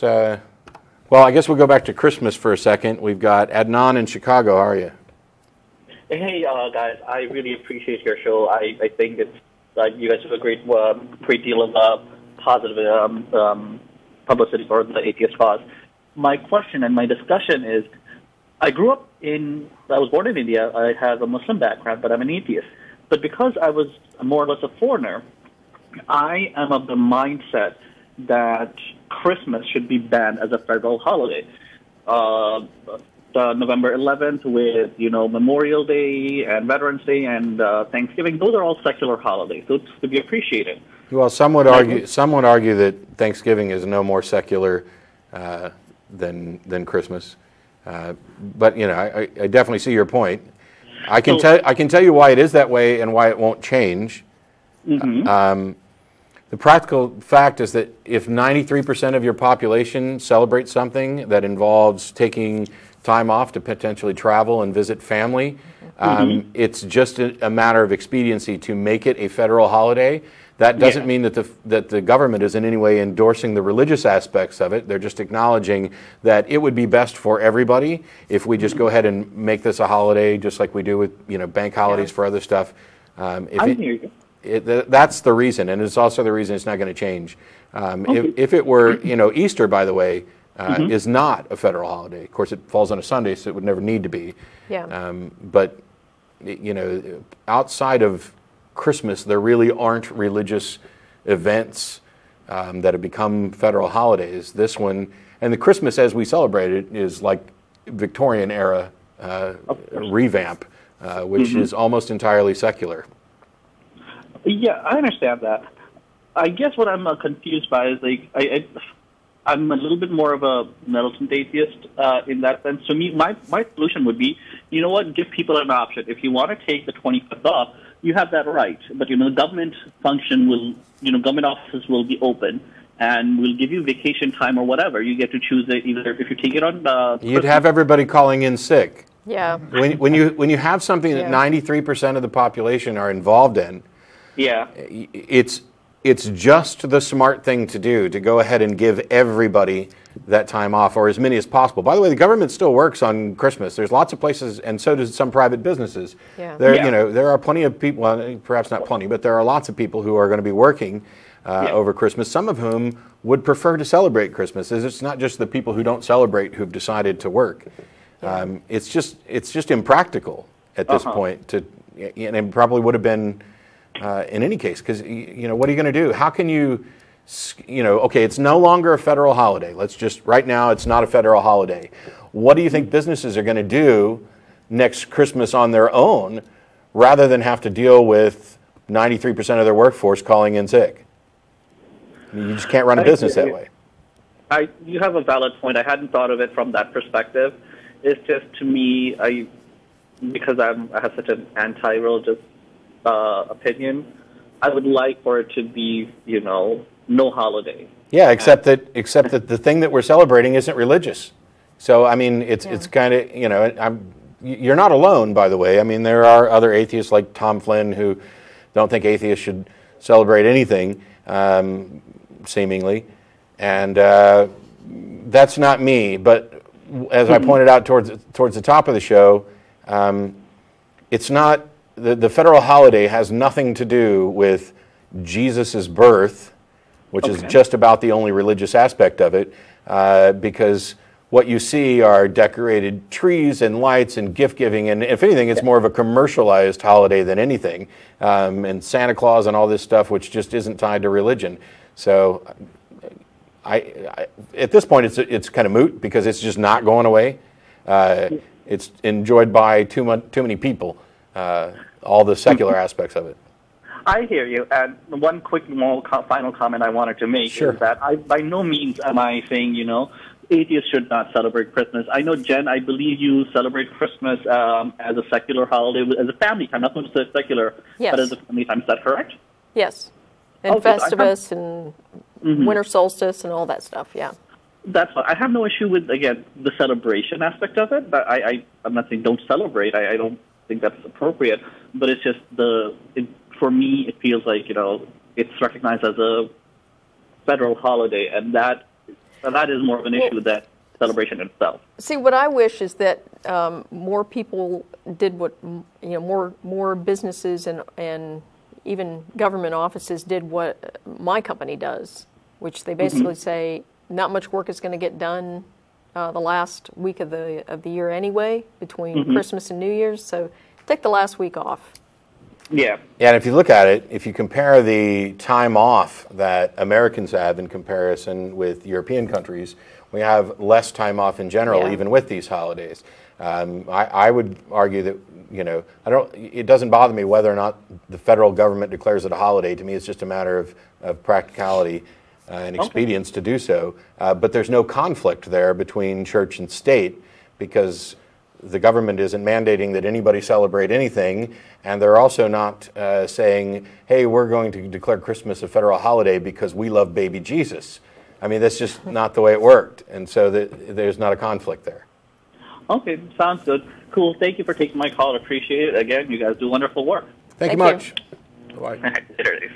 well, I guess we'll go back to Christmas for a second. We've got Adnaan in Chicago. How are you? Hey, guys. I really appreciate your show. I think it's you guys have a great deal of positive publicity for the atheist cause. My question and my discussion is, I was born in India. I have a Muslim background, but I'm an atheist. But because I was more or less a foreigner, I am of the mindset that Christmas should be banned as a federal holiday. November 11th with, Memorial Day and Veterans Day and Thanksgiving, those are all secular holidays, so it's to be appreciated. Well, some would argue that Thanksgiving is no more secular than Christmas. But I definitely see your point. I can tell you why it is that way and why it won't change. Mm-hmm. The practical fact is that if 93% of your population celebrates something that involves taking time off to potentially travel and visit family, it's just a matter of expediency to make it a federal holiday. That doesn't mean that the government is in any way endorsing the religious aspects of it. They're just acknowledging that it would be best for everybody if we just go ahead and make this a holiday, just like we do with bank holidays for other stuff. I hear you. That's the reason, and it's also the reason it's not going to change. If it were, Easter, by the way, is not a federal holiday. Of course, it falls on a Sunday, so it would never need to be. Yeah. But outside of Christmas, there really aren't religious events that have become federal holidays. This one, and the Christmas as we celebrate it is like Victorian era revamp, which is almost entirely secular. Yeah, I understand that. I guess what I'm confused by is I'm a little bit more of a militant atheist in that sense. To me, my solution would be, give people an option. If you want to take the 25th off, you have that right. But the government function will, government offices will be open and will give you vacation time or whatever. You get to choose it either if you take it on. You'd have everybody calling in sick. Yeah. When you have something that 93% of the population are involved in. Yeah. It's just the smart thing to do, to go ahead and give everybody that time off, or as many as possible. By the way, the government still works on Christmas. There's lots of places, and so does some private businesses. Yeah. There are plenty of people, well, perhaps not plenty, but there are lots of people who are going to be working over Christmas, some of whom would prefer to celebrate Christmas. It's not just the people who don't celebrate who've decided to work. It's just impractical at this point, and it probably would have been in any case, because what are you going to do? How can you, okay, it's no longer a federal holiday. Right now it's not a federal holiday. What do you think businesses are going to do next Christmas on their own, rather than have to deal with 93% of their workforce calling in sick? You just can't run a business that way. You have a valid point. I hadn't thought of it from that perspective. It's just, to me, because I have such an anti-religious opinion, I would like for it to be, no holiday. Yeah, except that the thing that we're celebrating isn't religious. So I mean, it's kind of you're not alone, by the way. I mean, there are other atheists like Tom Flynn who don't think atheists should celebrate anything, seemingly, and that's not me. But as I pointed out towards the top of the show, it's not. The federal holiday has nothing to do with Jesus' birth, which is just about the only religious aspect of it, because what you see are decorated trees and lights and gift-giving, and if anything, it's more of a commercialized holiday than anything, and Santa Claus and all this stuff, which just isn't tied to religion. So at this point, it's kind of moot, because it's just not going away. It's enjoyed by too many people. All the secular aspects of it. I hear you. And one quick final comment I wanted to make is that by no means am I saying, atheists should not celebrate Christmas. I know, Jen, I believe you celebrate Christmas as a secular holiday, as a family time, not just secular, but as a family time. Is that correct? Yes. And Festivus and winter solstice and all that stuff, That's fine. I have no issue with, again, the celebration aspect of it, but I'm not saying don't celebrate. I don't think that's appropriate, but it's just for me, it feels like, it's recognized as a federal holiday, and that So that is more of an issue than celebration itself. See, what I wish is that more people did what, more businesses and even government offices did what my company does, which they basically say not much work is going to get done the last week of the year anyway, between Christmas and New Year's, so take the last week off. Yeah, and if you look at it, if you compare the time off that Americans have in comparison with European countries, we have less time off in general, even with these holidays. I would argue that, it doesn't bother me whether or not the federal government declares it a holiday. To me, it's just a matter of practicality and expedience to do so. But there's no conflict there between church and state, because the government isn't mandating that anybody celebrate anything, and they're also not saying, hey, we're going to declare Christmas a federal holiday because we love baby Jesus. I mean, that's just not the way it worked, and so there's not a conflict there. Okay, sounds good. Cool. Thank you for taking my call. I appreciate it. Again, you guys do wonderful work. Thank you much. Bye. Later.